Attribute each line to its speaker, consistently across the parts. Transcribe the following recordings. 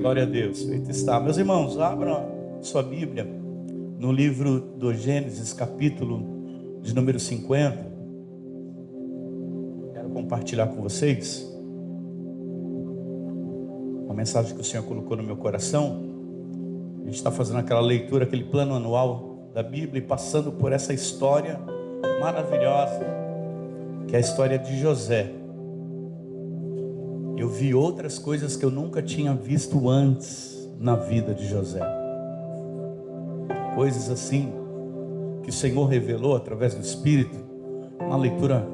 Speaker 1: Glória a Deus. Feito está. Meus irmãos, abram sua Bíblia no livro do Gênesis, capítulo de número 50. Quero compartilhar com vocês uma mensagem que o Senhor colocou no meu coração. A gente está fazendo aquela leitura, aquele plano anual da Bíblia e passando por essa história maravilhosa, que é a história de José. Eu vi outras coisas que eu nunca tinha visto antes na vida de José. Coisas assim que o Senhor revelou através do Espírito. Uma leitura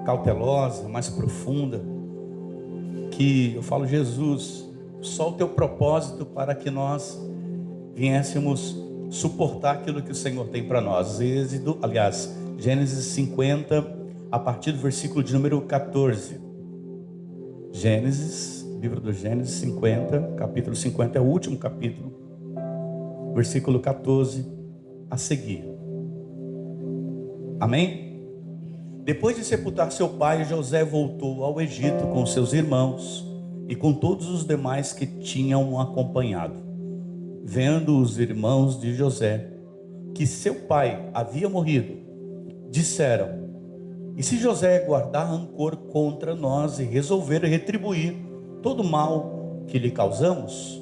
Speaker 1: cautelosa, mais profunda. Que eu falo, Jesus, só o teu propósito para que nós viéssemos suportar aquilo que o Senhor tem para nós. Gênesis 50, a partir do versículo de número 14. Livro do Gênesis 50, capítulo 50, é o último capítulo, versículo 14 a seguir. Amém? Depois de sepultar seu pai, José voltou ao Egito com seus irmãos e com todos os demais que tinham acompanhado. Vendo os irmãos de José que seu pai havia morrido, disseram: e se José guardar rancor contra nós e resolver retribuir todo o mal que lhe causamos?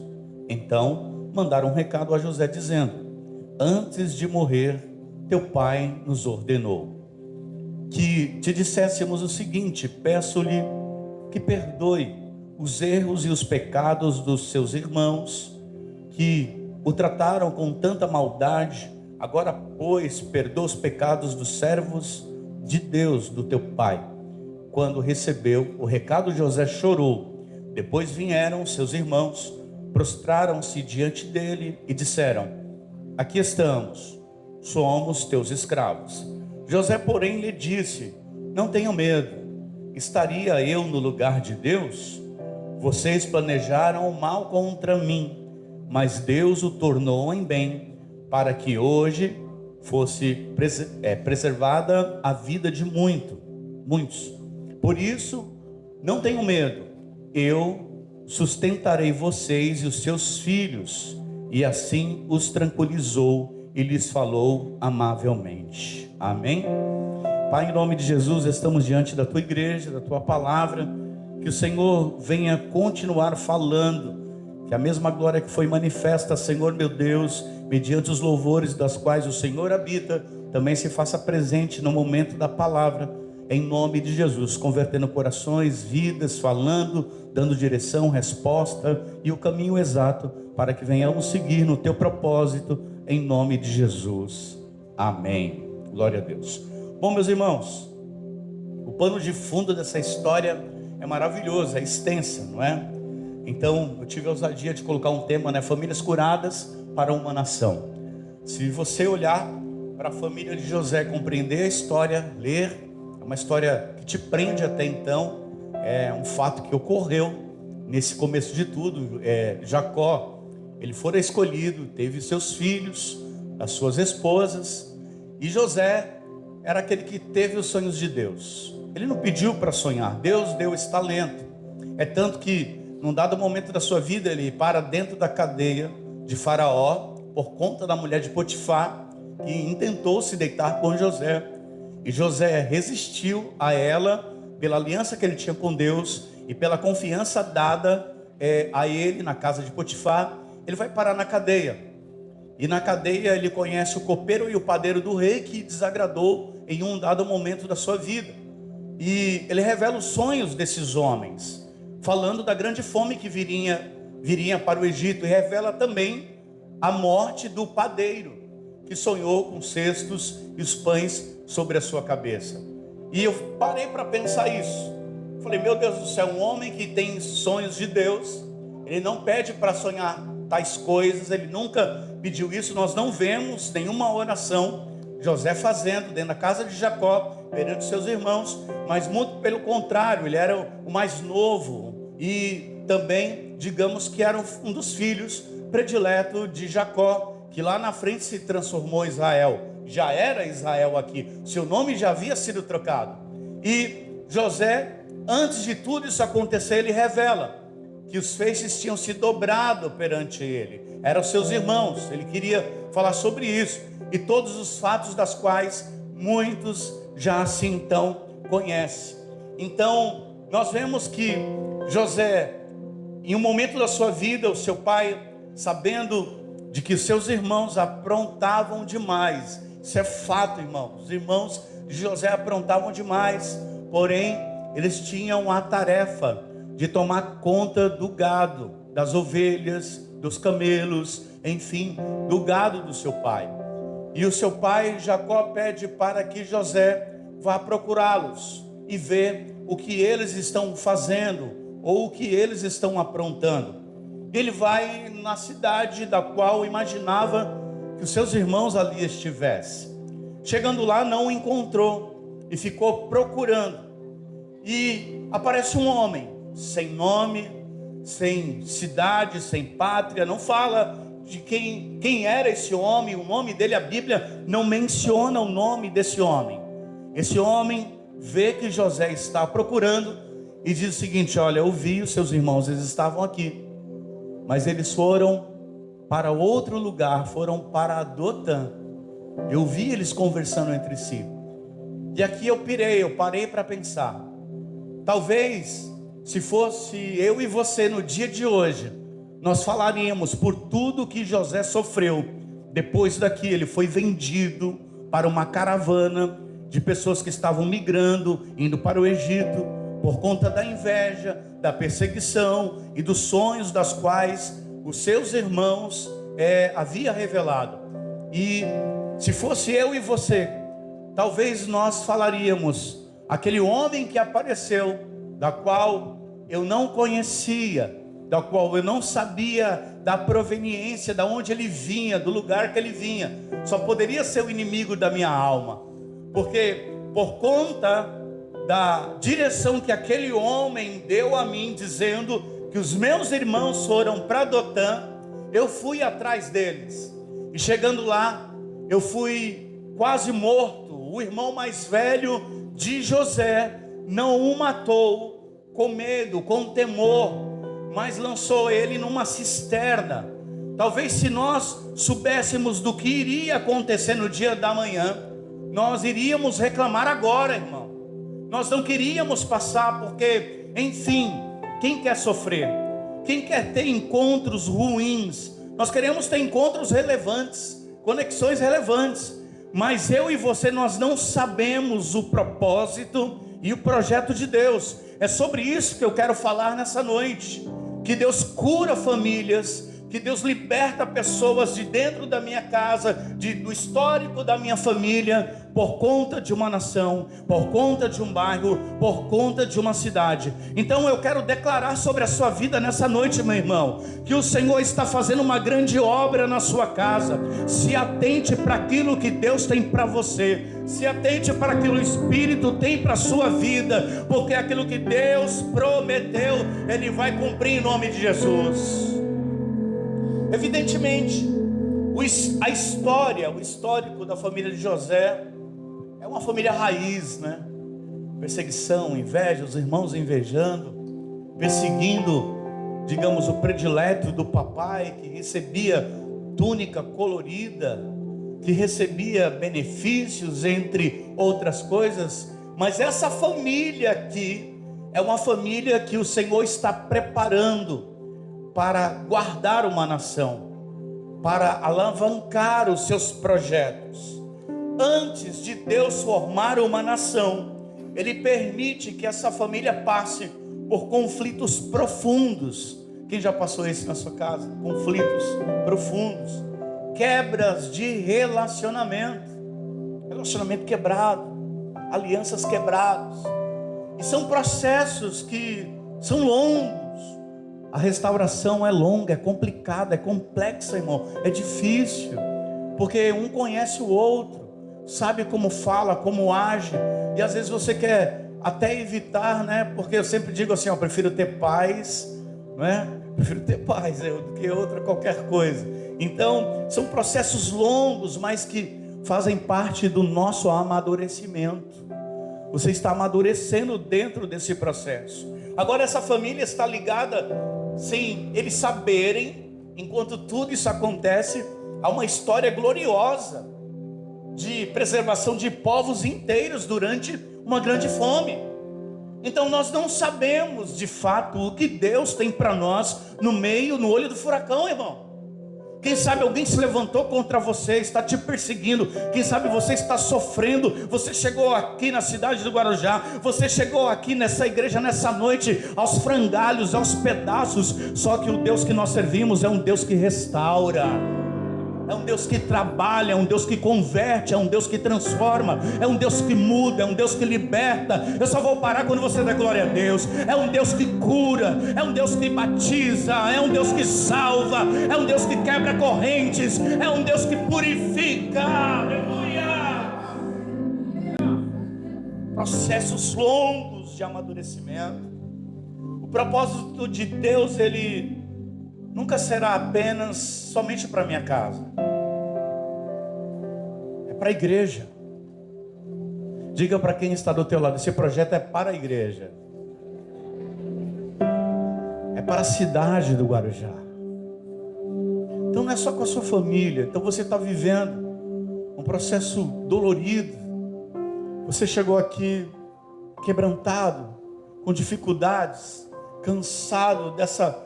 Speaker 1: Então mandaram um recado a José dizendo: antes de morrer, teu pai nos ordenou que te disséssemos o seguinte: peço-lhe que perdoe os erros e os pecados dos seus irmãos, que o trataram com tanta maldade. Agora, pois, perdoa os pecados dos servos de Deus, do teu pai. Quando recebeu o recado, José chorou. Depois vieram seus irmãos, prostraram-se diante dele e disseram: aqui estamos, somos teus escravos. José, porém, lhe disse: não tenham medo, estaria eu no lugar de Deus? Vocês planejaram o mal contra mim, mas Deus o tornou em bem, para que hoje fosse preservada a vida de muitos. Por isso, não tenham medo, eu sustentarei vocês e os seus filhos. E assim os tranquilizou e lhes falou amavelmente. Amém? Pai, em nome de Jesus, estamos diante da tua igreja, da tua palavra. Que o Senhor venha continuar falando, que a mesma glória que foi manifesta, Senhor meu Deus, mediante os louvores das quais o Senhor habita, também se faça presente no momento da palavra, em nome de Jesus, convertendo corações, vidas, falando, dando direção, resposta e o caminho exato, para que venhamos seguir no teu propósito, em nome de Jesus. Amém. Glória a Deus. Bom, meus irmãos, o pano de fundo dessa história é maravilhoso, é extensa, não é? Então, eu tive a ousadia de colocar um tema, né? Famílias curadas para uma nação. Se você olhar para a família de José, compreender a história, ler, é uma história que te prende até então. É um fato que ocorreu nesse começo de tudo. Jacó, ele fora escolhido, teve seus filhos, as suas esposas, e José era aquele que teve os sonhos de Deus. Ele não pediu para sonhar, Deus deu esse talento. É tanto que num dado momento da sua vida, ele para dentro da cadeia de Faraó, por conta da mulher de Potifar, que intentou se deitar com José. E José resistiu a ela, pela aliança que ele tinha com Deus, e pela confiança dada a ele na casa de Potifar. Ele vai parar na cadeia. E na cadeia ele conhece o copeiro e o padeiro do rei, que desagradou em um dado momento da sua vida. E ele revela os sonhos desses homens, falando da grande fome que viria para o Egito, e revela também a morte do padeiro, que sonhou com cestos e os pães sobre a sua cabeça. E eu parei para pensar isso. Falei, meu Deus do céu, um homem que tem sonhos de Deus, ele não pede para sonhar tais coisas, ele nunca pediu isso. Nós não vemos nenhuma oração José fazendo dentro da casa de Jacó, perante seus irmãos, mas muito pelo contrário, ele era o mais novo e também, digamos que era um dos filhos predileto de Jacó, que lá na frente se transformou em Israel. Já era Israel aqui, seu nome já havia sido trocado. E José, antes de tudo isso acontecer, ele revela que os feixes tinham se dobrado perante ele. Eram seus irmãos. Ele queria falar sobre isso. E todos os fatos das quais muitos já assim então conhecem. Então, nós vemos que José, em um momento da sua vida, o seu pai, sabendo de que os seus irmãos aprontavam demais. Isso é fato, irmãos. Os irmãos de José aprontavam demais. Porém, eles tinham a tarefa de tomar conta do gado, das ovelhas, dos camelos, enfim, do gado do seu pai. E o seu pai, Jacó, pede para que José vá procurá-los e ver o que eles estão fazendo ou o que eles estão aprontando. Ele vai na cidade da qual imaginava que os seus irmãos ali estivessem. Chegando lá, não o encontrou e ficou procurando. E aparece um homem, sem nome, sem cidade, sem pátria, não fala de quem era esse homem, o nome dele, a Bíblia não menciona o nome desse homem. Esse homem vê que José está procurando e diz o seguinte: olha, eu vi os seus irmãos, eles estavam aqui, mas eles foram para outro lugar, foram para Dotã. Eu vi eles conversando entre si. E aqui eu parei para pensar. Talvez, se fosse eu e você no dia de hoje, nós falaríamos por tudo que José sofreu. Depois daqui ele foi vendido para uma caravana de pessoas que estavam migrando, indo para o Egito, por conta da inveja, da perseguição e dos sonhos das quais os seus irmãos havia revelado. E se fosse eu e você, talvez nós falaríamos: aquele homem que apareceu, da qual eu não conhecia, da qual eu não sabia da proveniência, da onde ele vinha, do lugar que ele vinha, só poderia ser o inimigo da minha alma, porque por conta da direção que aquele homem deu a mim, dizendo que os meus irmãos foram para Dotã, eu fui atrás deles, e chegando lá, eu fui quase morto. O irmão mais velho de José não o matou com medo, com temor, mas lançou ele numa cisterna. Talvez se nós soubéssemos do que iria acontecer no dia da manhã, nós iríamos reclamar agora, irmão. Nós não queríamos passar, porque, enfim, quem quer sofrer? Quem quer ter encontros ruins? Nós queremos ter encontros relevantes, conexões relevantes, mas eu e você, nós não sabemos o propósito e o projeto de Deus. É sobre isso que eu quero falar nessa noite. Que Deus cura famílias, que Deus liberta pessoas de dentro da minha casa, do histórico da minha família, por conta de uma nação, por conta de um bairro, por conta de uma cidade. Então eu quero declarar sobre a sua vida nessa noite, meu irmão, que o Senhor está fazendo uma grande obra na sua casa. Se atente para aquilo que Deus tem para você, se atente para aquilo que o Espírito tem para a sua vida, porque aquilo que Deus prometeu, Ele vai cumprir em nome de Jesus. Evidentemente, o histórico da família de José é uma família raiz, né? Perseguição, inveja, os irmãos invejando, perseguindo, digamos, o predileto do papai, que recebia túnica colorida, que recebia benefícios, entre outras coisas. Mas essa família aqui é uma família que o Senhor está preparando para guardar uma nação, para alavancar os seus projetos. Antes de Deus formar uma nação, Ele permite que essa família passe por conflitos profundos. Quem já passou isso na sua casa? Conflitos profundos, quebras de relacionamento quebrado, alianças quebradas, e são processos que são longos. A restauração é longa, é complicada, é complexa, irmão, é difícil, porque um conhece o outro, sabe como fala, como age, e às vezes você quer até evitar, né? Porque eu sempre digo assim, eu prefiro ter paz, não é? Prefiro ter paz do que outra qualquer coisa. Então, são processos longos, mas que fazem parte do nosso amadurecimento. Você está amadurecendo dentro desse processo. Agora essa família está ligada sem eles saberem, enquanto tudo isso acontece, há uma história gloriosa de preservação de povos inteiros durante uma grande fome. Então nós não sabemos de fato o que Deus tem para nós no olho do furacão, irmão. Quem sabe alguém se levantou contra você, está te perseguindo. Quem sabe você está sofrendo. Você chegou aqui na cidade do Guarujá, você chegou aqui nessa igreja nessa noite aos frangalhos, aos pedaços. Só que o Deus que nós servimos é um Deus que restaura, é um Deus que trabalha, é um Deus que converte, é um Deus que transforma, é um Deus que muda, é um Deus que liberta. Eu só vou parar quando você der glória a Deus. É um Deus que cura, é um Deus que batiza, é um Deus que salva, é um Deus que quebra correntes, é um Deus que purifica. Aleluia! Processos longos de amadurecimento. O propósito de Deus, ele nunca será apenas somente para minha casa. É para a igreja. Diga para quem está do teu lado: esse projeto é para a igreja. É para a cidade do Guarujá. Então não é só com a sua família. Então você está vivendo um processo dolorido. Você chegou aqui quebrantado, com dificuldades, cansado dessa,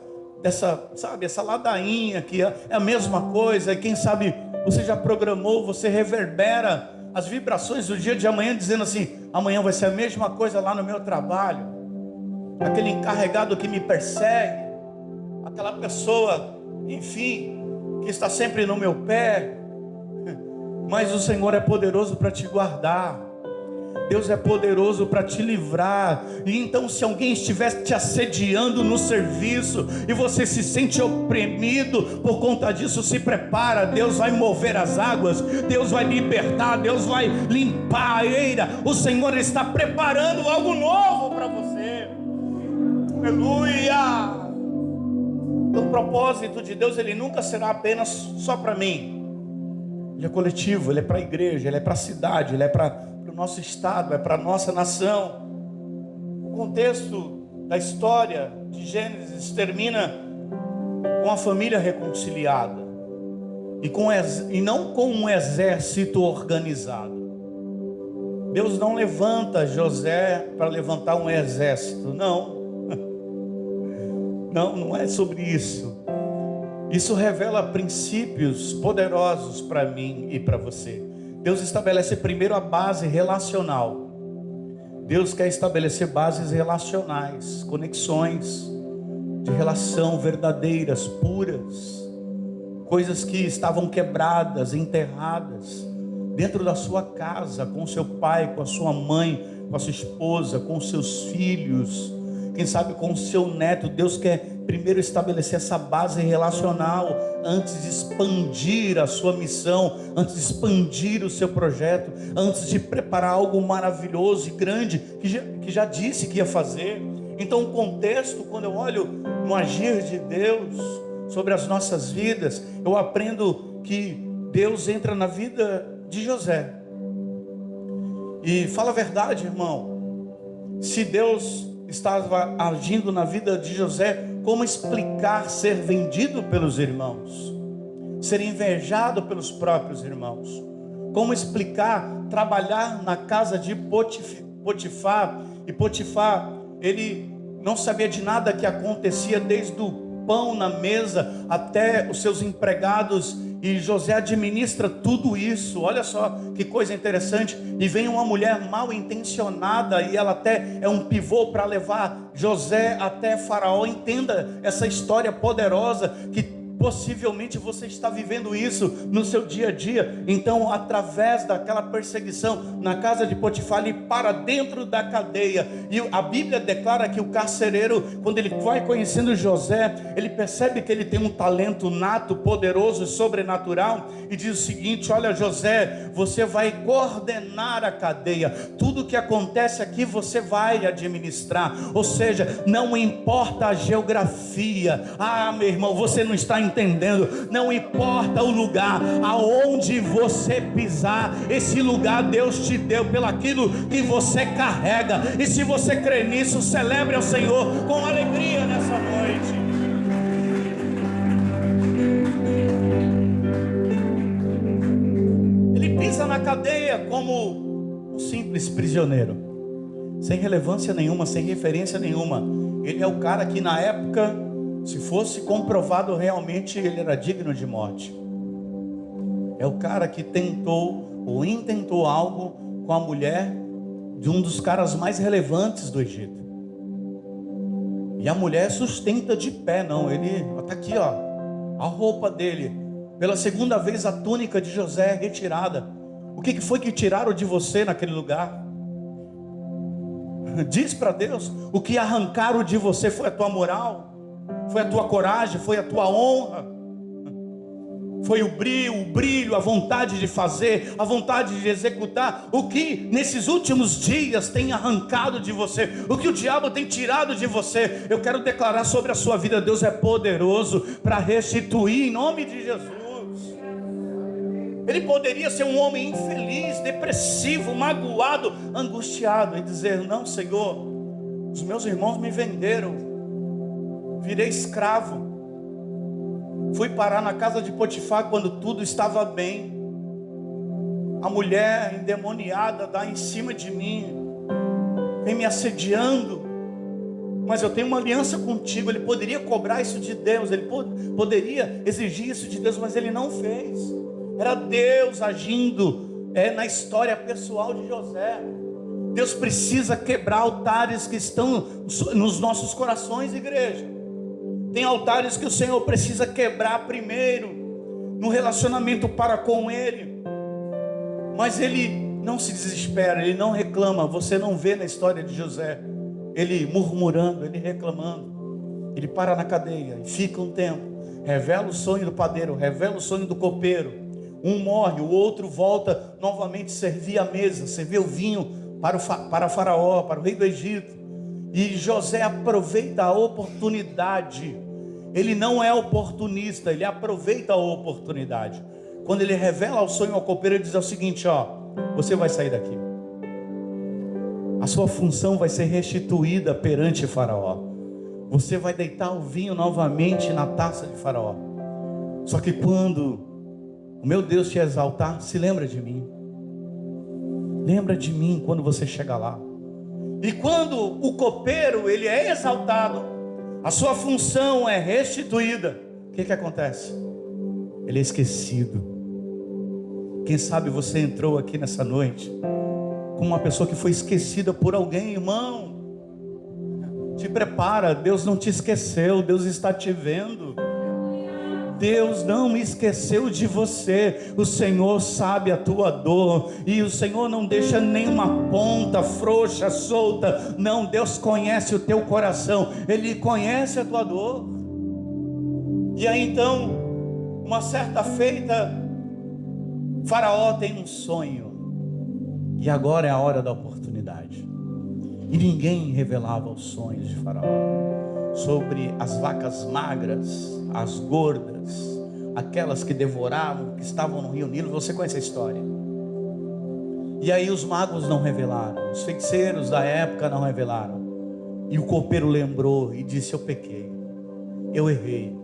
Speaker 1: sabe, essa ladainha que é a mesma coisa. E quem sabe você já programou, você reverbera as vibrações do dia de amanhã, dizendo assim: amanhã vai ser a mesma coisa lá no meu trabalho. Aquele encarregado que me persegue, aquela pessoa, enfim, que está sempre no meu pé. Mas o Senhor é poderoso para te guardar. Deus é poderoso para te livrar. E então, se alguém estiver te assediando no serviço e você se sente oprimido por conta disso, se prepara. Deus vai mover as águas, Deus vai libertar, Deus vai limpar a eira. O Senhor está preparando algo novo para você. Aleluia! O propósito de Deus, ele nunca será apenas só para mim. Ele é coletivo, ele é para a igreja, ele é para a cidade, ele é para o nosso estado, é para a nossa nação. O contexto da história de Gênesis termina com a família reconciliada e não com um exército organizado. Deus não levanta José para levantar um exército, não. Não é sobre isso. Isso revela princípios poderosos para mim e para você. Deus estabelece primeiro a base relacional. Deus quer estabelecer bases relacionais, conexões de relação verdadeiras, puras, coisas que estavam quebradas, enterradas dentro da sua casa, com seu pai, com a sua mãe, com a sua esposa, com os seus filhos, quem sabe com o seu neto. Deus quer primeiro estabelecer essa base relacional antes de expandir a sua missão, antes de expandir o seu projeto, antes de preparar algo maravilhoso e grande que já disse que ia fazer. Então o contexto, quando eu olho no agir de Deus sobre as nossas vidas, eu aprendo que Deus entra na vida de José. E fala a verdade, irmão, se Deus estava agindo na vida de José, como explicar ser vendido pelos irmãos, ser invejado pelos próprios irmãos? Como explicar trabalhar na casa de Potifar? E Potifar, ele não sabia de nada que acontecia, desde o pão na mesa até os seus empregados, e José administra tudo isso. Olha só que coisa interessante. E vem uma mulher mal intencionada, e ela até é um pivô para levar José até Faraó. Entenda essa história poderosa, que possivelmente você está vivendo isso no seu dia a dia. Então, através daquela perseguição na casa de Potifar, ele para dentro da cadeia. E a Bíblia declara que o carcereiro, quando ele vai conhecendo José, ele percebe que ele tem um talento nato, poderoso e sobrenatural, e diz o seguinte: olha, José, você vai coordenar a cadeia. Tudo que acontece aqui você vai administrar. Ou seja, não importa a geografia. Meu irmão, você não está entendendo. Não importa o lugar aonde você pisar, esse lugar Deus te deu pelo aquilo que você carrega. E se você crê nisso, celebre ao Senhor com alegria nessa noite. como um simples prisioneiro, sem relevância nenhuma, sem referência nenhuma. Ele é o cara que na época, se fosse comprovado realmente, ele era digno de morte. É o cara que tentou ou intentou algo com a mulher de um dos caras mais relevantes do Egito. E a mulher sustenta de pé, não, ele, está aqui ó, a roupa dele, pela segunda vez a túnica de José é retirada. O que foi que tiraram de você naquele lugar? Diz para Deus, o que arrancaram de você foi a tua moral, foi a tua coragem, foi a tua honra, foi o brilho, a vontade de fazer, a vontade de executar. O que nesses últimos dias tem arrancado de você, o que o diabo tem tirado de você, eu quero declarar sobre a sua vida: Deus é poderoso para restituir, em nome de Jesus. Ele poderia ser um homem infeliz, depressivo, magoado, angustiado, e dizer: não, Senhor, os meus irmãos me venderam, virei escravo, fui parar na casa de Potifar quando tudo estava bem, a mulher endemoniada dá em cima de mim, vem me assediando, mas eu tenho uma aliança contigo. Ele poderia cobrar isso de Deus, ele poderia exigir isso de Deus, mas ele não fez. Era Deus agindo na história pessoal de José. Deus precisa quebrar altares que estão nos nossos corações, igreja. Tem altares que o Senhor precisa quebrar primeiro, no relacionamento para com Ele. Mas Ele não se desespera, Ele não reclama. Você não vê na história de José ele murmurando, ele reclamando. Ele para na cadeia e fica um tempo, revela o sonho do padeiro, revela o sonho do copeiro. Um morre, o outro volta novamente servir a mesa, servir o vinho para Faraó, para o rei do Egito. E José aproveita a oportunidade. Ele não é oportunista, ele aproveita a oportunidade. Quando ele revela o sonho ao copeiro, ele diz o seguinte: ó, você vai sair daqui, a sua função vai ser restituída perante Faraó, você vai deitar o vinho novamente na taça de Faraó. Só que quando o meu Deus te exaltar, se lembra de mim. Lembra de mim quando você chegar lá. E quando o copeiro ele é exaltado, a sua função é restituída, o que acontece? Ele é esquecido. Quem sabe você entrou aqui nessa noite como uma pessoa que foi esquecida por alguém, irmão. Te prepara, Deus não te esqueceu, Deus está te vendo. Deus não me esqueceu de você. O Senhor sabe a tua dor, e o Senhor não deixa nenhuma ponta frouxa, solta. Não, Deus conhece o teu coração, Ele conhece a tua dor. E aí então, uma certa feita, Faraó tem um sonho, e agora é a hora da oportunidade. E ninguém revelava os sonhos de Faraó. Sobre as vacas magras, as gordas, aquelas que devoravam, que estavam no rio Nilo. Você conhece a história. E aí os magos não revelaram, os feiticeiros da época não revelaram. E o copeiro lembrou e disse: eu pequei, eu errei.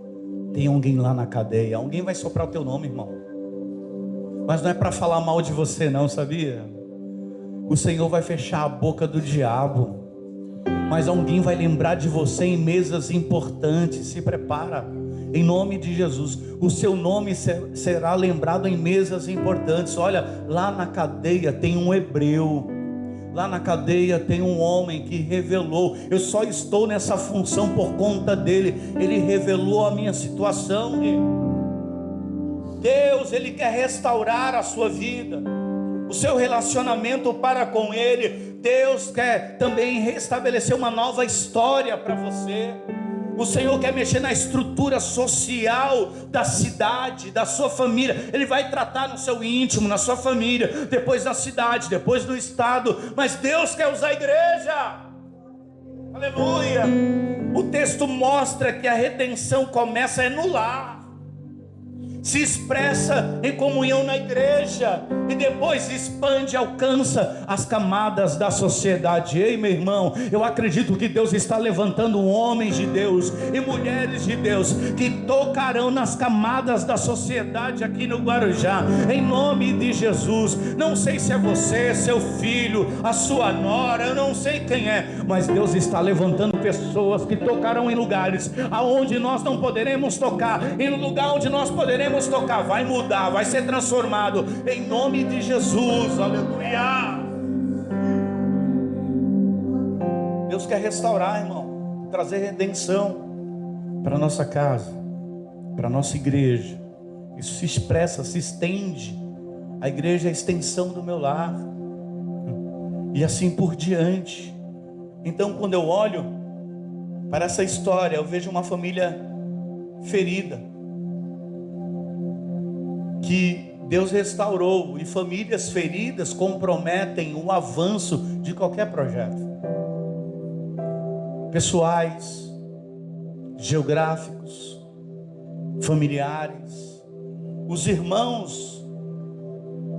Speaker 1: Tem alguém lá na cadeia. Alguém vai soprar o teu nome, irmão. Mas não é para falar mal de você não, sabia? O Senhor vai fechar a boca do diabo, mas alguém vai lembrar de você em mesas importantes. Se prepara, em nome de Jesus. O seu nome será lembrado em mesas importantes. Olha, lá na cadeia tem um hebreu, lá na cadeia tem um homem que revelou. Eu só estou nessa função por conta dele. Ele revelou a minha situação. Deus, Ele quer restaurar a sua vida, o seu relacionamento para com Ele. Deus quer também restabelecer uma nova história para você. O Senhor quer mexer na estrutura social da cidade, da sua família. Ele vai tratar no seu íntimo, na sua família, depois na cidade, depois no estado. Mas Deus quer usar a igreja. Aleluia. O texto mostra que a redenção começa no lar. se expressa em comunhão na igreja e depois expande, alcança as camadas da sociedade. Ei, meu irmão, eu acredito que Deus está levantando homens de Deus e mulheres de Deus que tocarão nas camadas da sociedade aqui no Guarujá, em nome de Jesus. Não sei se é você, seu filho, a sua nora, eu não sei quem é, mas Deus está levantando pessoas que tocarão em lugares aonde nós não poderemos tocar, em lugar onde nós poderemos tocar, vai mudar, vai ser transformado, em nome de Jesus, aleluia. Deus quer restaurar, irmão, trazer redenção para a nossa casa, para a nossa igreja. Isso se expressa, se estende. A igreja é a extensão do meu lar, e assim por diante. Então, quando eu olho para essa história, eu vejo uma família ferida, que Deus restaurou, e famílias feridas comprometem o avanço de qualquer projeto, pessoais, geográficos, familiares. Os irmãos,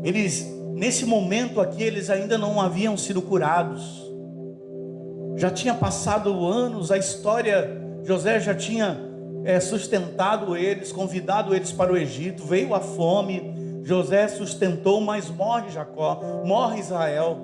Speaker 1: eles, nesse momento aqui, eles ainda não haviam sido curados. Já tinha passado anos, a história, José já tinha sustentado eles, convidado eles para o Egito, veio a fome, José sustentou, mas morre Jacó, morre Israel,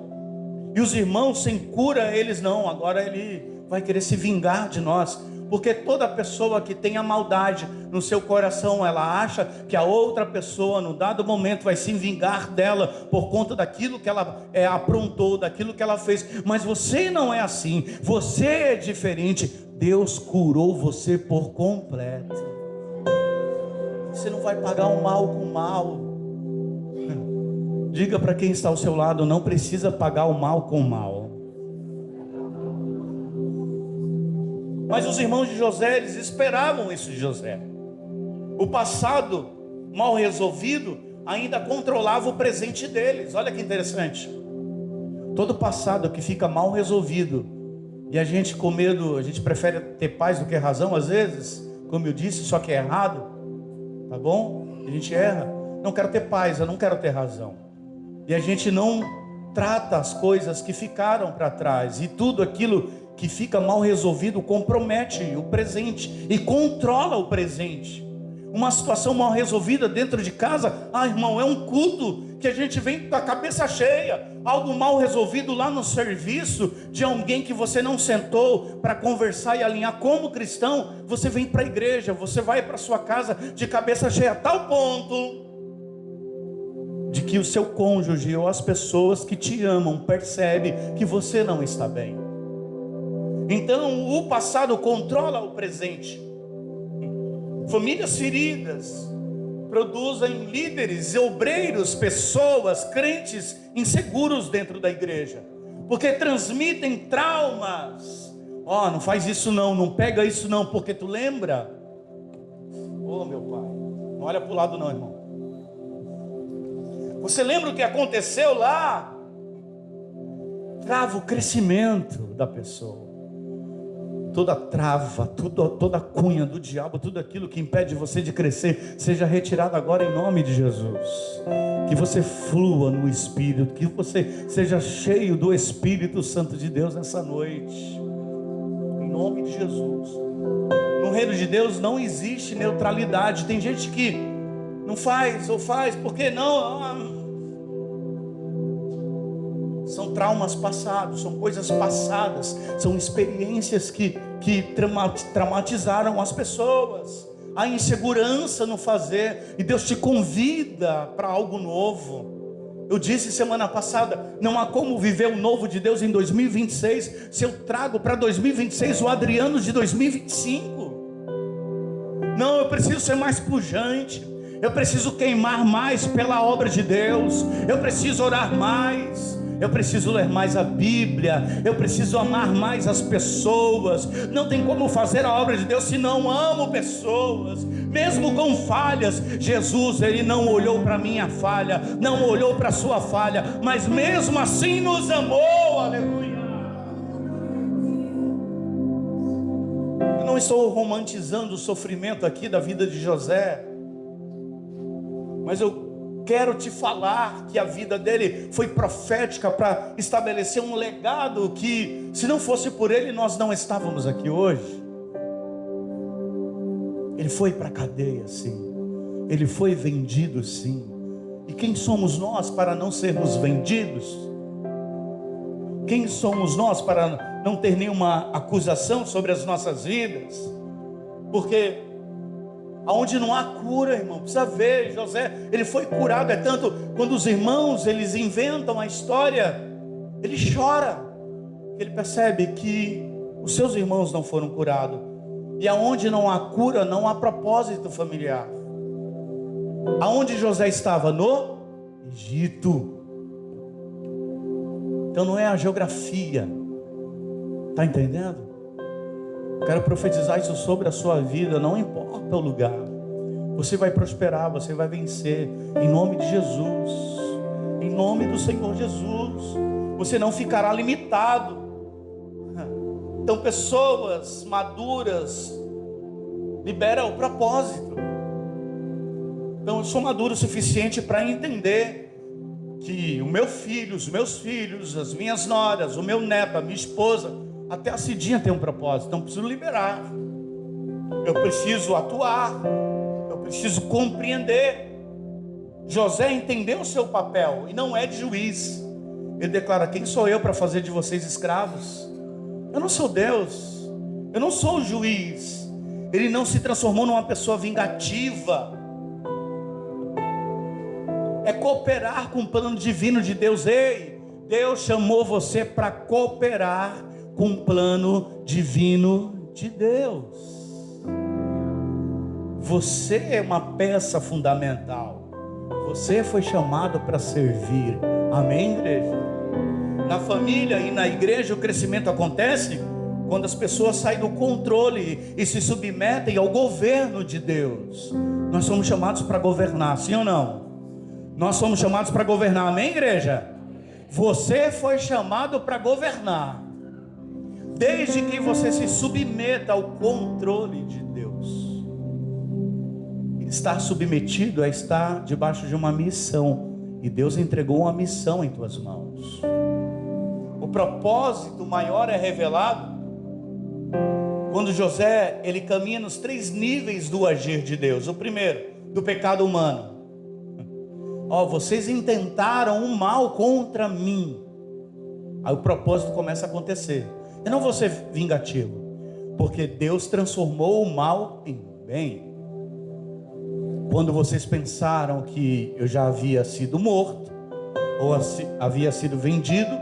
Speaker 1: e os irmãos sem cura, eles não, agora ele vai querer se vingar de nós, porque toda pessoa que tem a maldade no seu coração, ela acha que a outra pessoa, no dado momento, vai se vingar dela, por conta daquilo que ela aprontou, daquilo que ela fez. Mas você não é assim, você é diferente. Deus curou você por completo. Você não vai pagar o mal com o mal. Diga para quem está ao seu lado, não precisa pagar o mal com o mal. Mas os irmãos de José, eles esperavam isso de José. O passado mal resolvido ainda controlava o presente deles. Olha que interessante. Todo passado que fica mal resolvido, e a gente com medo, a gente prefere ter paz do que razão às vezes, como eu disse, só que é errado, tá bom? A gente erra. Não quero ter paz, eu não quero ter razão. E a gente não trata as coisas que ficaram para trás, e tudo aquilo que fica mal resolvido compromete o presente e controla o presente. Uma situação mal resolvida dentro de casa, irmão, é um culto que a gente vem com a cabeça cheia. Algo mal resolvido lá no serviço, de alguém que você não sentou para conversar e alinhar. Como cristão, você vem para a igreja, você vai para sua casa de cabeça cheia, a tal ponto de que o seu cônjuge ou as pessoas que te amam percebem que você não está bem. Então o passado controla o presente. Famílias feridas produzem líderes, obreiros, pessoas, crentes inseguros dentro da igreja, porque transmitem traumas. Não faz isso não pega isso não, porque tu lembra? Meu pai, não olha para o lado não, irmão. Você lembra o que aconteceu lá? Trava o crescimento da pessoa. Toda trava, toda cunha do diabo, tudo aquilo que impede você de crescer, seja retirado agora em nome de Jesus. Que você flua no Espírito, que você seja cheio do Espírito Santo de Deus nessa noite, em nome de Jesus. No reino de Deus não existe neutralidade. Tem gente que não faz ou faz, porque não? São traumas passados, são coisas passadas, são experiências que traumatizaram as pessoas. A insegurança no fazer, e Deus te convida para algo novo. Eu disse semana passada, não há como viver o novo de Deus em 2026, se eu trago para 2026 o Adriano de 2025. Não, eu preciso ser mais pujante, eu preciso queimar mais pela obra de Deus, eu preciso orar mais, eu preciso ler mais a Bíblia, eu preciso amar mais as pessoas. Não tem como fazer a obra de Deus se não amo pessoas, mesmo com falhas. Jesus, Ele não olhou para a minha falha, não olhou para a sua falha, mas mesmo assim nos amou, aleluia. Eu não estou romantizando o sofrimento aqui da vida de José, Mas eu quero te falar que a vida dele foi profética para estabelecer um legado que, se não fosse por ele, nós não estávamos aqui hoje. Ele foi para a cadeia, sim. Ele foi vendido, sim. E quem somos nós para não sermos vendidos? Quem somos nós para não ter nenhuma acusação sobre as nossas vidas? Porque aonde não há cura, irmão, precisa ver. José, ele foi curado. É tanto, quando os irmãos, eles inventam a história, ele chora. Ele percebe que os seus irmãos não foram curados. E aonde não há cura, não há propósito familiar. Aonde José estava? No Egito. Então não é a geografia. Está entendendo? Quero profetizar isso sobre a sua vida. Não importa o lugar, você vai prosperar, você vai vencer, em nome de Jesus, em nome do Senhor Jesus. Você não ficará limitado. Então pessoas maduras liberam o propósito. Então eu sou maduro o suficiente para entender que o meu filho, os meus filhos, as minhas noras, o meu neto, a minha esposa, até a Cidinha tem um propósito. Então eu preciso liberar, eu preciso atuar, eu preciso compreender. José entendeu o seu papel e não é de juiz. Ele declara: quem sou eu para fazer de vocês escravos? Eu não sou Deus, eu não sou o juiz. Ele não se transformou numa pessoa vingativa. É cooperar com o plano divino de Deus. Ei, Deus chamou você para cooperar com o plano divino de Deus. Você é uma peça fundamental. Você foi chamado para servir. Amém, igreja? Na família e na igreja o crescimento acontece quando as pessoas saem do controle e se submetem ao governo de Deus. Nós somos chamados para governar, sim ou não? Nós somos chamados para governar, amém, igreja? Você foi chamado para governar, desde que você se submeta ao controle de Deus. Estar submetido é estar debaixo de uma missão, e Deus entregou uma missão em tuas mãos. O propósito maior é revelado quando José, ele caminha nos 3 níveis do agir de Deus. O primeiro, do pecado humano. Vocês intentaram um mal contra mim. Aí o propósito começa a acontecer. Eu não vou ser vingativo, porque Deus transformou o mal em bem. Quando vocês pensaram que eu já havia sido morto, ou havia sido vendido,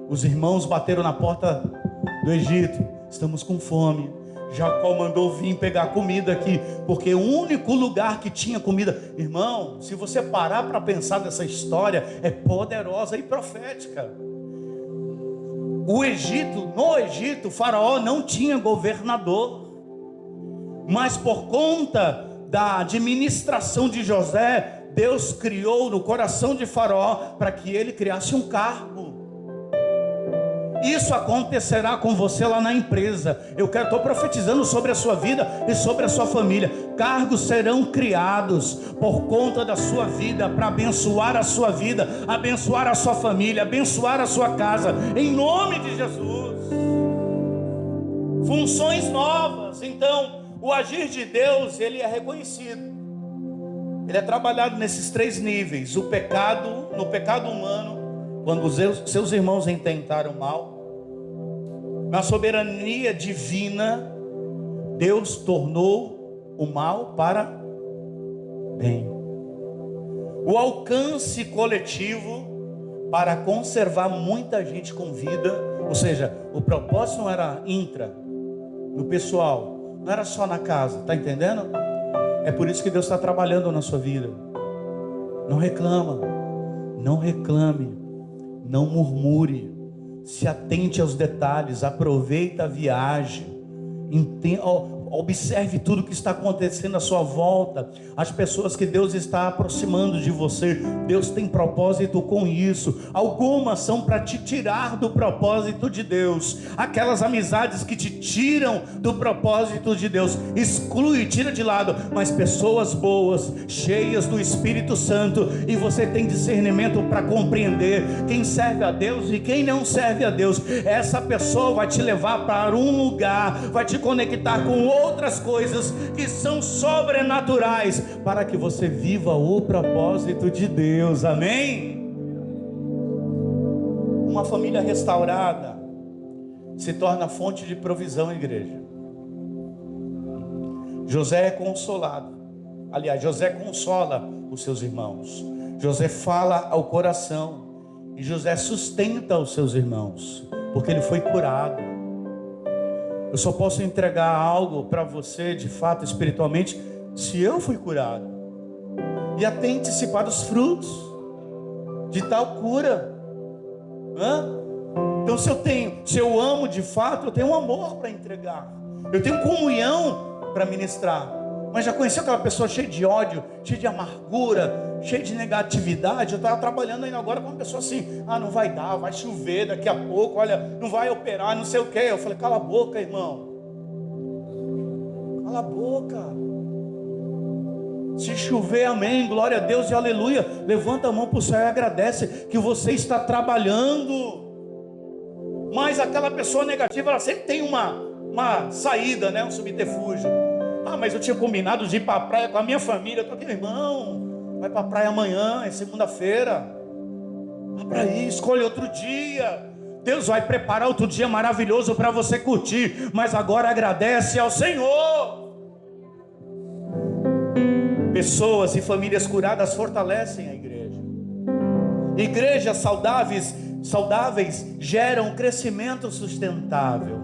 Speaker 1: os irmãos bateram na porta do Egito: estamos com fome. Jacó mandou vir pegar comida aqui, porque o único lugar que tinha comida. Irmão, se você parar para pensar nessa história, é poderosa e profética. No Egito, Faraó não tinha governador, mas por conta da administração de José, Deus criou no coração de Faraó para que ele criasse um cargo. Isso acontecerá com você lá na empresa. Estou profetizando sobre a sua vida e sobre a sua família. Cargos serão criados por conta da sua vida, para abençoar a sua vida, abençoar a sua família, abençoar a sua casa, em nome de Jesus. Funções novas. Então, o agir de Deus, ele é reconhecido. Ele é trabalhado nesses 3 níveis. O pecado, no pecado humano, quando os seus irmãos intentaram mal. Na soberania divina, Deus tornou o mal para bem. O alcance coletivo para conservar muita gente com vida. Ou seja, o propósito não era no pessoal, não era só na casa, está entendendo? É por isso que Deus está trabalhando na sua vida. Não reclama, não reclame, não murmure, se atente aos detalhes, aproveita a viagem. Observe tudo que está acontecendo à sua volta, as pessoas que Deus está aproximando de você. Deus tem propósito com isso. Algumas são para te tirar do propósito de Deus. Aquelas amizades que te tiram do propósito de Deus, exclui, tira de lado. Mas pessoas boas, cheias do Espírito Santo, e você tem discernimento para compreender quem serve a Deus e quem não serve a Deus. Essa pessoa vai te levar para um lugar, vai te conectar com outras coisas que são sobrenaturais, para que você viva o propósito de Deus. Amém? Uma família restaurada se torna fonte de provisão, igreja. José é consolado. Aliás, José consola os seus irmãos. José fala ao coração. E José sustenta os seus irmãos, porque ele foi curado. Eu só posso entregar algo para você, de fato, espiritualmente, se eu fui curado. E até antecipar os frutos de tal cura. Então, se eu amo de fato, eu tenho um amor para entregar. Eu tenho comunhão para ministrar. Mas já conheceu aquela pessoa cheia de ódio, cheia de amargura, cheia de negatividade? Eu estava trabalhando ainda agora com uma pessoa assim: não vai dar, vai chover daqui a pouco, olha, não vai operar, não sei o que. Eu falei: cala a boca, irmão, cala a boca. Se chover, amém, glória a Deus e aleluia. Levanta a mão para o céu e agradece que você está trabalhando. Mas aquela pessoa negativa, ela sempre tem uma saída, né? Um subterfúgio. Mas eu tinha combinado de ir para a praia com a minha família. Eu estou aqui, irmão, vai para a praia amanhã, é segunda-feira. Vá para aí, escolhe outro dia. Deus vai preparar outro dia maravilhoso para você curtir. Mas agora agradece ao Senhor. Pessoas e famílias curadas fortalecem a igreja. Igrejas saudáveis geram crescimento sustentável.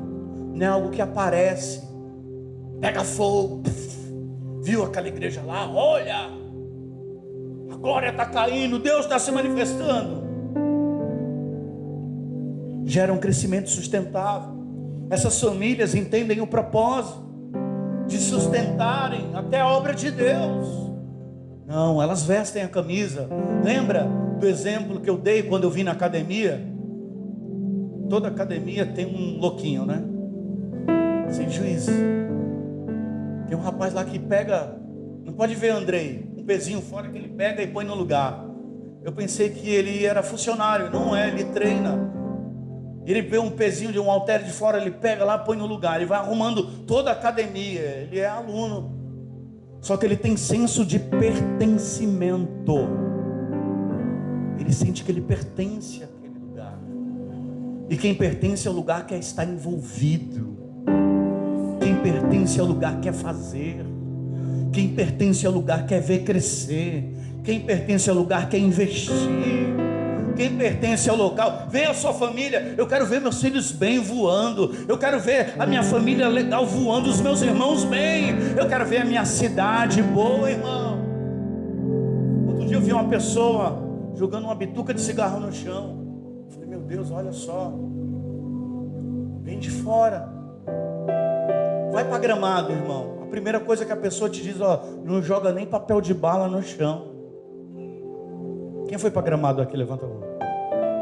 Speaker 1: Não é algo que aparece, pega fogo. Viu aquela igreja lá? Olha, a glória está caindo, Deus está se manifestando. Gera um crescimento sustentável. Essas famílias entendem o propósito de sustentarem até a obra de Deus. Não, elas vestem a camisa. Lembra do exemplo que eu dei quando eu vim na academia? Toda academia tem um louquinho, né? Sem juízo. Tem um rapaz lá que pega, não pode ver, Andrei, um pezinho fora que ele pega e põe no lugar. Eu pensei que ele era funcionário. Não é, ele treina. Ele vê um pezinho de um halter de fora, ele pega lá, põe no lugar. Ele vai arrumando toda a academia. Ele é aluno. Só que ele tem senso de pertencimento. Ele sente que ele pertence àquele lugar. E quem pertence ao lugar quer estar envolvido. Quem pertence ao lugar quer fazer. Quem pertence ao lugar quer ver crescer. Quem pertence ao lugar quer investir. Quem pertence ao local, vê a sua família. Eu quero ver meus filhos bem voando. Eu quero ver a minha família legal voando, os meus irmãos bem. Eu quero ver a minha cidade boa, irmão. Outro dia eu vi uma pessoa jogando uma bituca de cigarro no chão. Eu falei: meu Deus, olha só, vem de fora. Vai para Gramado, irmão. A primeira coisa que a pessoa te diz: não joga nem papel de bala no chão. Quem foi para Gramado aqui? Levanta a mão.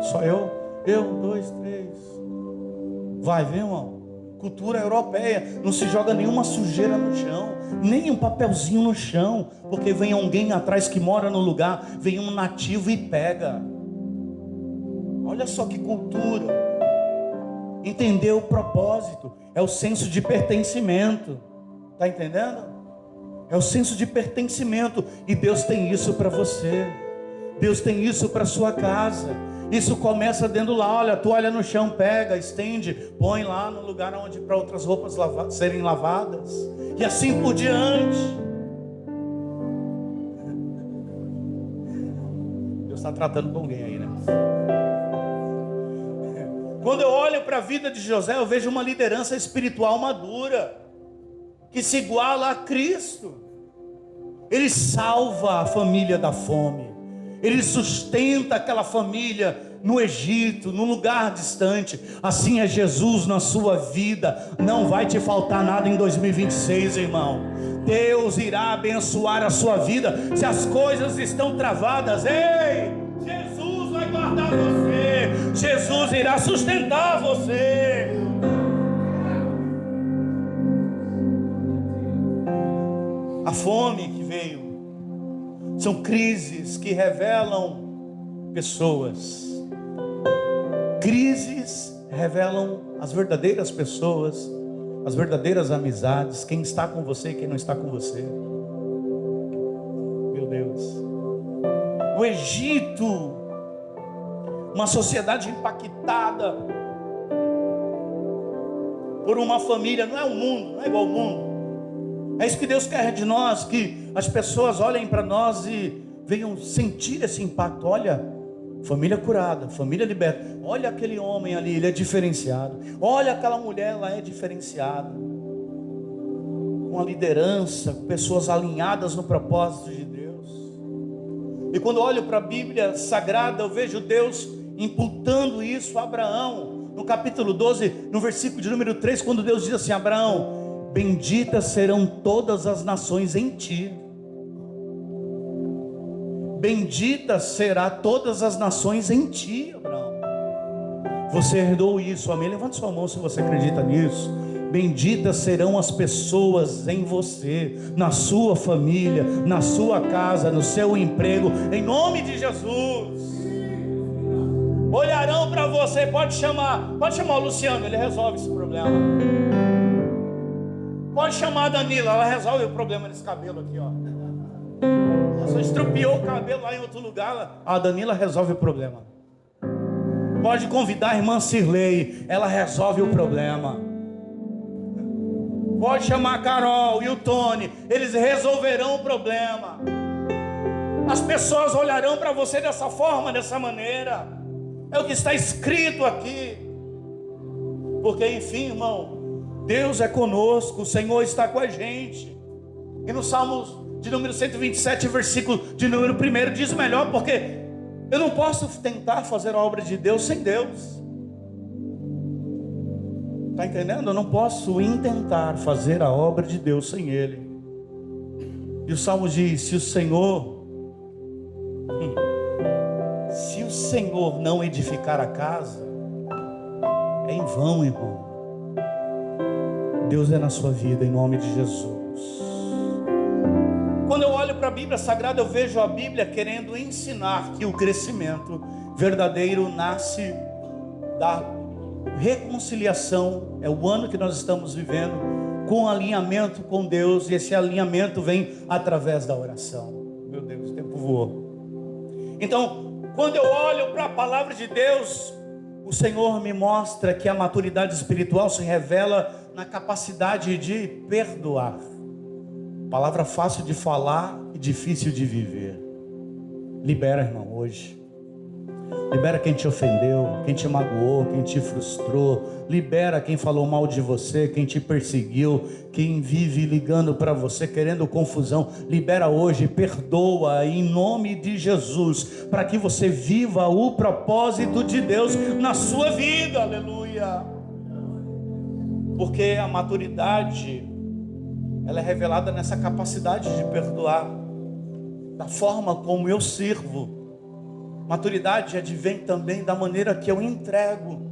Speaker 1: Só eu? Eu, 1, 2, 3. Vai, vem, irmão. Cultura europeia. Não se joga nenhuma sujeira no chão, nem um papelzinho no chão, porque vem alguém atrás que mora no lugar, vem um nativo e pega. Olha só que cultura. Entender o propósito é o senso de pertencimento. Está entendendo? É o senso de pertencimento. E Deus tem isso para você. Deus tem isso para sua casa. Isso começa dentro lá. Olha, toalha no chão, pega, estende, põe lá no lugar onde para outras roupas serem lavadas. E assim por diante. Deus está tratando com alguém aí, né? Quando eu olho para a vida de José, eu vejo uma liderança espiritual madura, que se iguala a Cristo. Ele salva a família da fome. Ele sustenta aquela família no Egito, num lugar distante. Assim é Jesus na sua vida. Não vai te faltar nada em 2026, irmão. Deus irá abençoar a sua vida. Se as coisas estão travadas, ei, Jesus vai guardar você. Jesus irá sustentar você. A fome que veio são crises que revelam pessoas. Crises revelam as verdadeiras pessoas, as verdadeiras amizades, quem está com você e quem não está com você. Meu Deus. O Egito, uma sociedade impactada por uma família, não é o mundo, não é igual ao mundo. É isso que Deus quer de nós, que as pessoas olhem para nós e venham sentir esse impacto. Olha, família curada, família liberta. Olha aquele homem ali, ele é diferenciado. Olha aquela mulher, ela é diferenciada. Com a liderança, com pessoas alinhadas no propósito de Deus. E quando eu olho para a Bíblia Sagrada, eu vejo Deus imputando isso a Abraão. No capítulo 12, no versículo de número 3, quando Deus diz assim: Abraão, benditas serão todas as nações em ti. Benditas será todas as nações em ti, Abraão. Você herdou isso, amém? Levante sua mão se você acredita nisso. Benditas serão as pessoas em você, na sua família, na sua casa, no seu emprego, em nome de Jesus. Olharão para você, pode chamar o Luciano, ele resolve esse problema. Pode chamar a Danila, ela resolve o problema desse cabelo aqui, ó. Ela só estrupiou o cabelo lá em outro lugar, a Danila resolve o problema. Pode convidar a irmã Cirlei, ela resolve o problema. Pode chamar a Carol e o Tony, eles resolverão o problema. As pessoas olharão para você dessa forma, dessa maneira. É o que está escrito aqui. Porque enfim, irmão, Deus é conosco, o Senhor está com a gente. E no Salmos de número 127, versículo de número 1, diz melhor, porque eu não posso tentar fazer a obra de Deus sem Deus. Está entendendo? Eu não posso intentar fazer a obra de Deus sem Ele. E o Salmo diz: se o Senhor não edificar a casa, é em vão, irmão. Deus é na sua vida, em nome de Jesus. Quando eu olho para a Bíblia Sagrada, eu vejo a Bíblia querendo ensinar que o crescimento verdadeiro nasce da reconciliação. É o ano que nós estamos vivendo, com alinhamento com Deus, e esse alinhamento vem através da oração. Meu Deus, o tempo voou. Então, quando eu olho para a palavra de Deus, o Senhor me mostra que a maturidade espiritual se revela na capacidade de perdoar. Palavra fácil de falar e difícil de viver. Libera, irmão, hoje. Libera quem te ofendeu, quem te magoou, quem te frustrou. Libera quem falou mal de você, quem te perseguiu, quem vive ligando para você, querendo confusão. Libera hoje, perdoa em nome de Jesus, para que você viva o propósito de Deus na sua vida. Aleluia. Porque a maturidade, ela é revelada nessa capacidade de perdoar, da forma como eu sirvo. Maturidade advém também da maneira que eu entrego,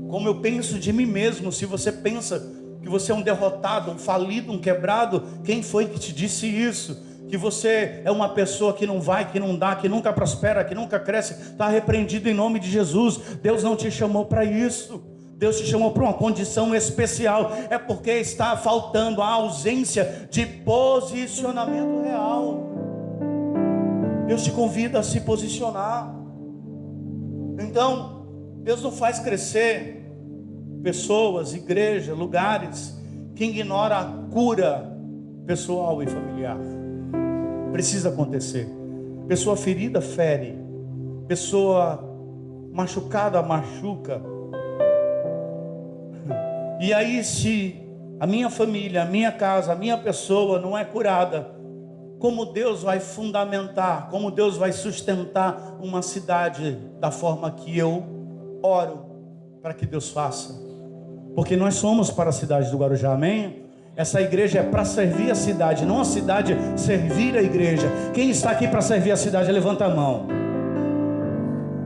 Speaker 1: como eu penso de mim mesmo. Se você pensa que você é um derrotado, um falido, um quebrado, quem foi que te disse isso? Que você é uma pessoa que não vai, que não dá, que nunca prospera, que nunca cresce, está repreendido em nome de Jesus. Deus não te chamou para isso. Deus te chamou para uma condição especial. É porque está faltando a ausência de posicionamento real. Deus te convida a se posicionar. Então, Deus não faz crescer pessoas, igreja, lugares que ignoram a cura pessoal e familiar. Precisa acontecer. Pessoa ferida fere, pessoa machucada machuca. E aí, se a minha família, a minha casa, a minha pessoa não é curada, como Deus vai fundamentar, como Deus vai sustentar uma cidade da forma que eu oro para que Deus faça. Porque nós somos para a cidade do Guarujá, amém? Essa igreja é para servir a cidade, não a cidade servir a igreja. Quem está aqui para servir a cidade, levanta a mão.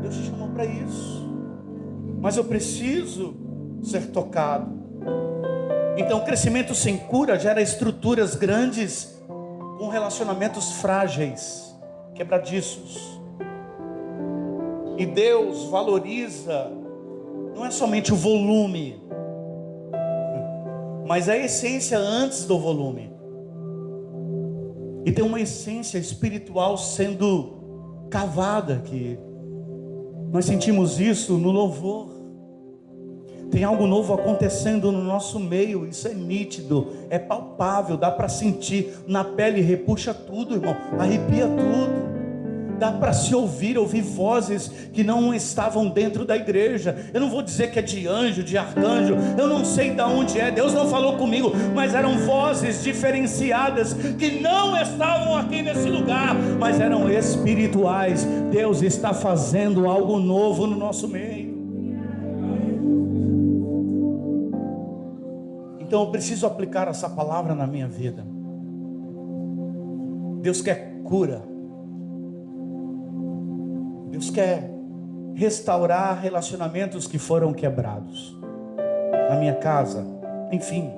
Speaker 1: Deus te chamou para isso. Mas eu preciso ser tocado. Então o crescimento sem cura gera estruturas grandes com relacionamentos frágeis, quebradiços. E Deus valoriza não é somente o volume, mas a essência antes do volume. E tem uma essência espiritual sendo cavada aqui. Nós sentimos isso no louvor. Tem algo novo acontecendo no nosso meio. Isso é nítido, é palpável, dá para sentir na pele, repuxa tudo, irmão, arrepia tudo. Dá para se ouvir vozes que não estavam dentro da igreja. Eu não vou dizer que é de anjo, de arcanjo, eu não sei de onde é, Deus não falou comigo, mas eram vozes diferenciadas que não estavam aqui nesse lugar, mas eram espirituais. Deus está fazendo algo novo no nosso meio. Então eu preciso aplicar essa palavra na minha vida. Deus quer cura. Deus quer restaurar relacionamentos que foram quebrados. Na minha casa, enfim.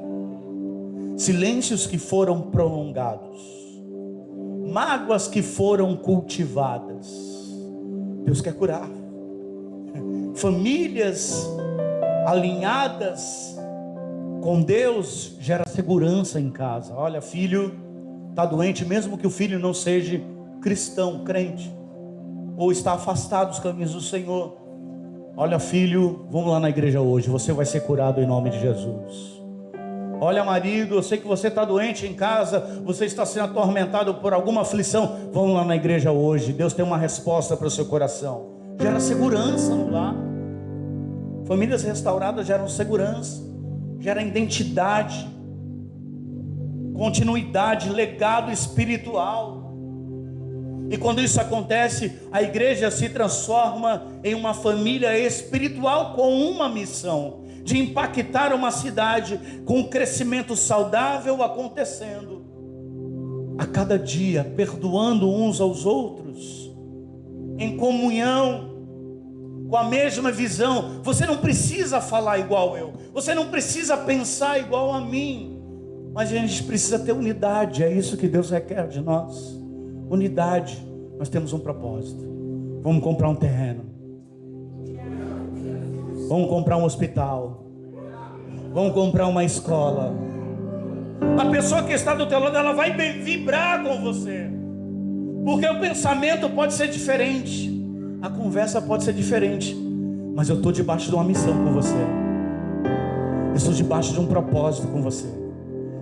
Speaker 1: Silêncios que foram prolongados. Mágoas que foram cultivadas. Deus quer curar. Famílias alinhadas com Deus gera segurança em casa. Olha, filho está doente, mesmo que o filho não seja cristão, crente, ou está afastado dos caminhos do Senhor. Olha, filho, vamos lá na igreja hoje, você vai ser curado em nome de Jesus. Olha, marido, eu sei que você está doente em casa, você está sendo atormentado por alguma aflição, vamos lá na igreja hoje, Deus tem uma resposta para o seu coração. Gera segurança no lar. Famílias restauradas geram segurança, gera identidade, continuidade, legado espiritual. E quando isso acontece, a igreja se transforma em uma família espiritual com uma missão de impactar uma cidade com um crescimento saudável acontecendo a cada dia, perdoando uns aos outros, em comunhão, com a mesma visão. Você não precisa falar igual eu, você não precisa pensar igual a mim, mas a gente precisa ter unidade. É isso que Deus requer de nós, unidade. Nós temos um propósito. Vamos comprar um terreno, vamos comprar um hospital, vamos comprar uma escola. A pessoa que está do teu lado, ela vai vibrar com você, porque o pensamento pode ser diferente, a conversa pode ser diferente, mas eu estou debaixo de uma missão com você. Eu estou debaixo de um propósito com você.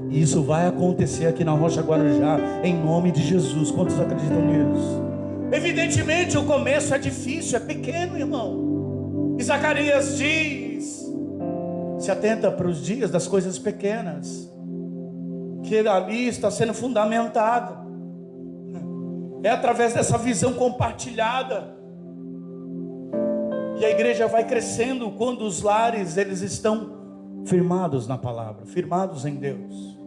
Speaker 1: E isso vai acontecer aqui na Rocha Guarujá, em nome de Jesus. Quantos acreditam nisso? Evidentemente o começo é difícil, é pequeno, irmão. E Zacarias diz: se atenta para os dias das coisas pequenas, que ali está sendo fundamentado. É através dessa visão compartilhada. E a igreja vai crescendo quando os lares, eles estão firmados na palavra, firmados em Deus.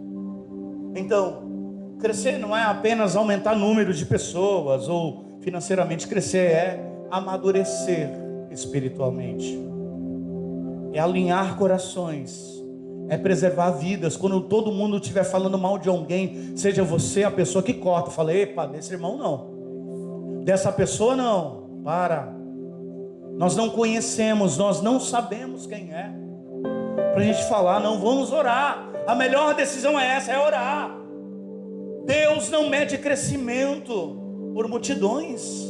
Speaker 1: Então, crescer não é apenas aumentar o número de pessoas ou financeiramente, crescer é amadurecer espiritualmente, é alinhar corações, é preservar vidas. Quando todo mundo estiver falando mal de alguém, seja você a pessoa que corta, fala: epa, desse irmão não, dessa pessoa não, para. Nós não conhecemos, nós não sabemos quem é, para a gente falar, não, vamos orar. A melhor decisão é essa, é orar. Deus não mede crescimento por multidões,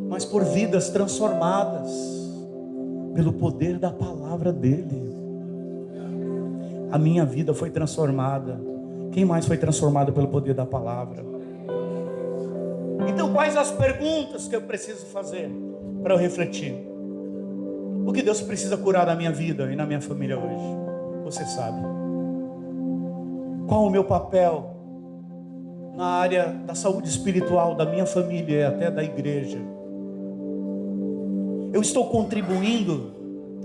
Speaker 1: mas por vidas transformadas pelo poder da palavra dele. A minha vida foi transformada. Quem mais foi transformado pelo poder da palavra? Então, quais as perguntas que eu preciso fazer para eu refletir? O que Deus precisa curar na minha vida e na minha família hoje? Você sabe. Qual o meu papel na área da saúde espiritual da minha família e até da igreja. Eu estou contribuindo,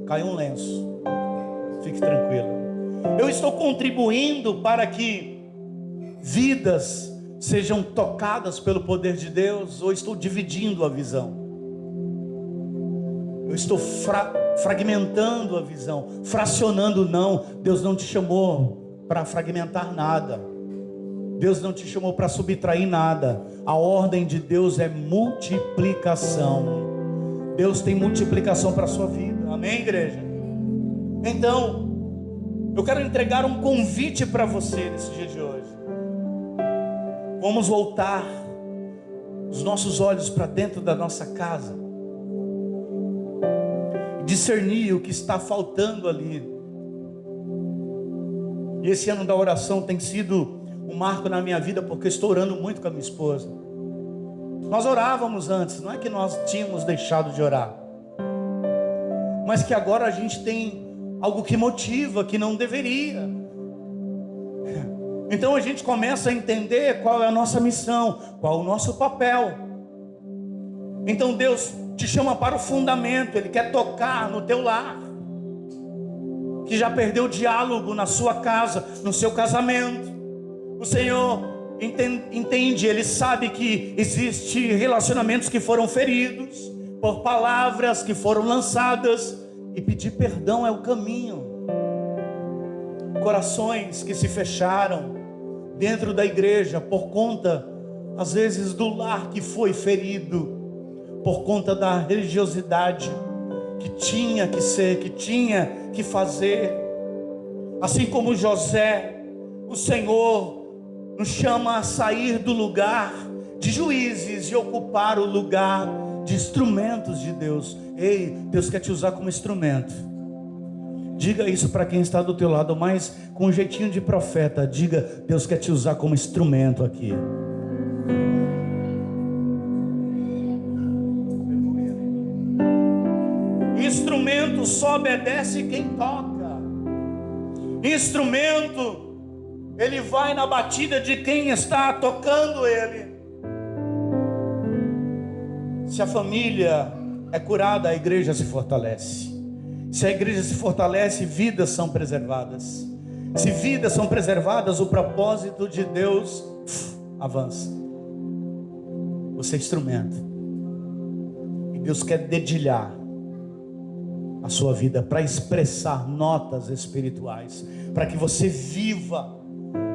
Speaker 1: caiu um lenço, fique tranquilo. Eu estou contribuindo para que vidas sejam tocadas pelo poder de Deus, ou estou dividindo a visão? Eu estou fragmentando a visão, fracionando. Não, Deus não te chamou para fragmentar nada. Deus não te chamou para subtrair nada. A ordem de Deus é multiplicação. Deus tem multiplicação para a sua vida. Amém, igreja? Então, eu quero entregar um convite para você nesse dia de hoje. Vamos voltar os nossos olhos para dentro da nossa casa, discernir o que está faltando ali. E esse ano da oração tem sido um marco na minha vida, porque eu estou orando muito com a minha esposa. Nós orávamos antes, não é que nós tínhamos deixado de orar, mas que agora a gente tem algo que motiva, que não deveria. Então a gente começa a entender qual é a nossa missão, qual é o nosso papel. Então Deus te chama para o fundamento. Ele quer tocar no teu lar, que já perdeu o diálogo na sua casa, no seu casamento. O Senhor entende, Ele sabe que existem relacionamentos que foram feridos por palavras que foram lançadas, e pedir perdão é o caminho. Corações que se fecharam dentro da igreja por conta, às vezes, do lar que foi ferido, por conta da religiosidade que tinha que ser, que tinha que fazer. Assim como José, o Senhor nos chama a sair do lugar de juízes e ocupar o lugar de instrumentos de Deus. Ei, Deus quer te usar como instrumento. Diga isso para quem está do teu lado, mas com um jeitinho de profeta. Diga: Deus quer te usar como instrumento aqui. Instrumento só obedece quem toca. Instrumento, ele vai na batida de quem está tocando ele. Se a família é curada, a igreja se fortalece. Se a igreja se fortalece, vidas são preservadas. Se vidas são preservadas, o propósito de Deus avança. Você é instrumento, e Deus quer dedilhar a sua vida para expressar notas espirituais, para que você viva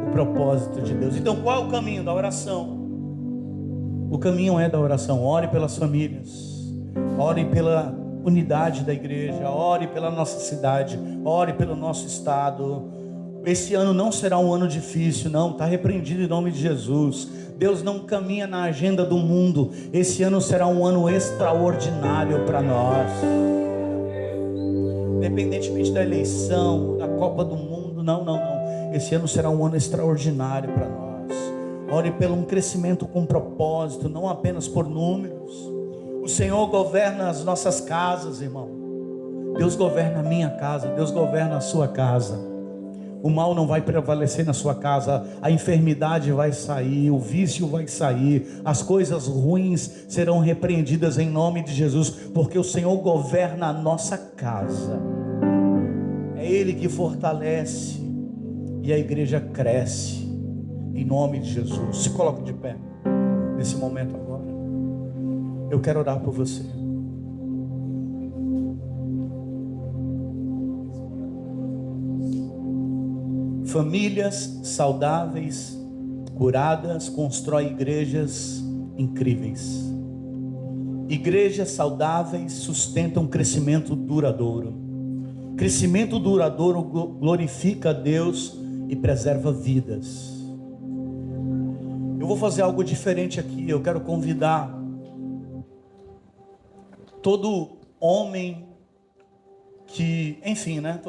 Speaker 1: o propósito de Deus. Então, qual é o caminho da oração? O caminho é da oração. Ore pelas famílias, ore pela unidade da igreja, ore pela nossa cidade, ore pelo nosso estado. Esse ano não será um ano difícil, não, está repreendido em nome de Jesus. Deus não caminha na agenda do mundo. Esse ano será um ano extraordinário para nós. Independentemente da eleição, da Copa do Mundo, não. Esse ano será um ano extraordinário para nós. Ore pelo um crescimento com propósito, não apenas por números. O Senhor governa as nossas casas, irmão. Deus governa a minha casa, Deus governa a sua casa. O mal não vai prevalecer na sua casa, a enfermidade vai sair, o vício vai sair, as coisas ruins serão repreendidas em nome de Jesus, porque o Senhor governa a nossa casa. É Ele que fortalece e a igreja cresce, em nome de Jesus. Se coloque de pé nesse momento agora. Eu quero orar por você. Famílias saudáveis, curadas, constroem igrejas incríveis. Igrejas saudáveis sustentam crescimento duradouro. Crescimento duradouro glorifica a Deus e preserva vidas. Eu vou fazer algo diferente aqui. Eu quero convidar todo homem que, enfim, né?